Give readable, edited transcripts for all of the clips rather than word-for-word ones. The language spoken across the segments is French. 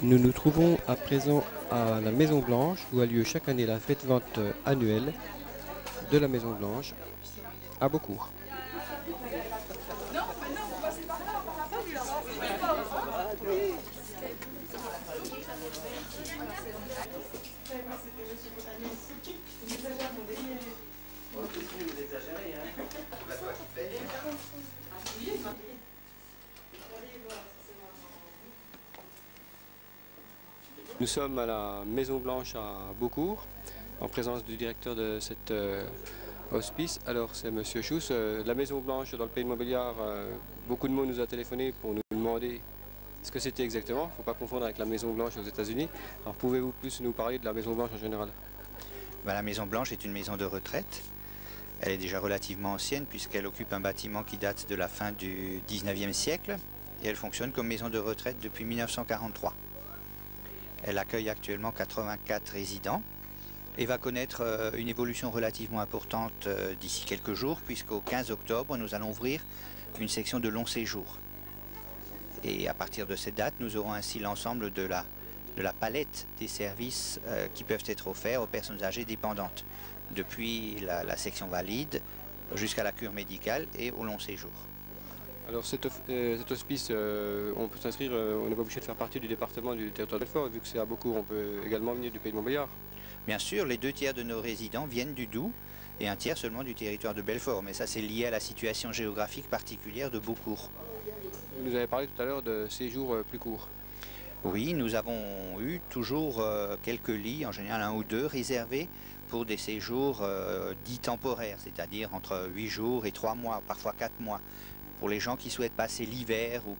Nous nous trouvons à présent à la Maison Blanche où a lieu chaque année la fête-vente annuelle de la Maison Blanche à Beaucourt. Nous sommes à la Maison Blanche à Beaucourt, en présence du directeur de cet hospice. Alors c'est Monsieur Schuss, la Maison Blanche dans le pays de Montbéliard. Beaucoup de monde nous a téléphoné pour nous demander ce que c'était exactement. Il ne faut pas confondre avec la Maison Blanche aux États-Unis. Alors pouvez-vous plus nous parler de la Maison Blanche en général? La Maison Blanche est une maison de retraite. Elle est déjà relativement ancienne puisqu'elle occupe un bâtiment qui date de la fin du 19e siècle et elle fonctionne comme maison de retraite depuis 1943. Elle accueille actuellement 84 résidents et va connaître une évolution relativement importante d'ici quelques jours, puisqu'au 15 octobre, nous allons ouvrir une section de long séjour. Et à partir de cette date, nous aurons ainsi l'ensemble de la palette des services qui peuvent être offerts aux personnes âgées dépendantes, depuis la section valide jusqu'à la cure médicale et au long séjour. Alors cet hospice, on peut s'inscrire, on n'est pas obligé de faire partie du département du territoire de Belfort, vu que c'est à Beaucourt, on peut également venir du pays de Montbéliard. Bien sûr, les 2 tiers de nos résidents viennent du Doubs et 1 tiers seulement du territoire de Belfort, mais ça c'est lié à la situation géographique particulière de Beaucourt. Vous nous avez parlé tout à l'heure de séjours plus courts. Oui, nous avons eu toujours quelques lits, en général 1 ou 2, réservés pour des séjours dits temporaires, c'est-à-dire entre 8 jours et 3 mois, parfois 4 mois. Pour les gens qui souhaitent passer l'hiver ou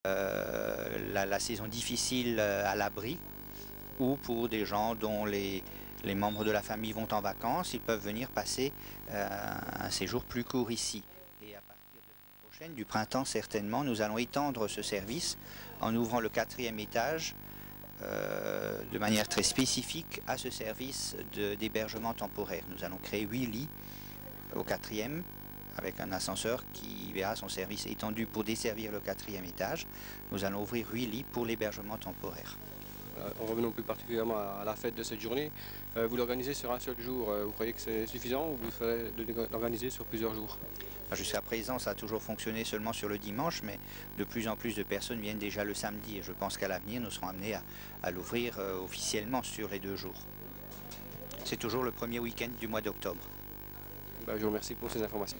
la saison difficile à l'abri, ou pour des gens dont les membres de la famille vont en vacances, ils peuvent venir passer un séjour plus court ici. Et à partir de l'année prochaine, du printemps certainement, nous allons étendre ce service en ouvrant le 4e étage de manière très spécifique à ce service d'hébergement temporaire. Nous allons créer 8 lits au 4e, avec un ascenseur qui verra son service étendu pour desservir le 4e étage. Nous allons ouvrir 8 lits pour l'hébergement temporaire. En revenant plus particulièrement à la fête de cette journée, vous l'organisez sur un seul jour. Vous croyez que c'est suffisant ou vous ferez l'organiser sur plusieurs jours? Jusqu'à présent, ça a toujours fonctionné seulement sur le dimanche, mais de plus en plus de personnes viennent déjà le samedi. Et je pense qu'à l'avenir, nous serons amenés à l'ouvrir officiellement sur les 2 jours. C'est toujours le premier week-end du mois d'octobre. Je vous remercie pour ces informations.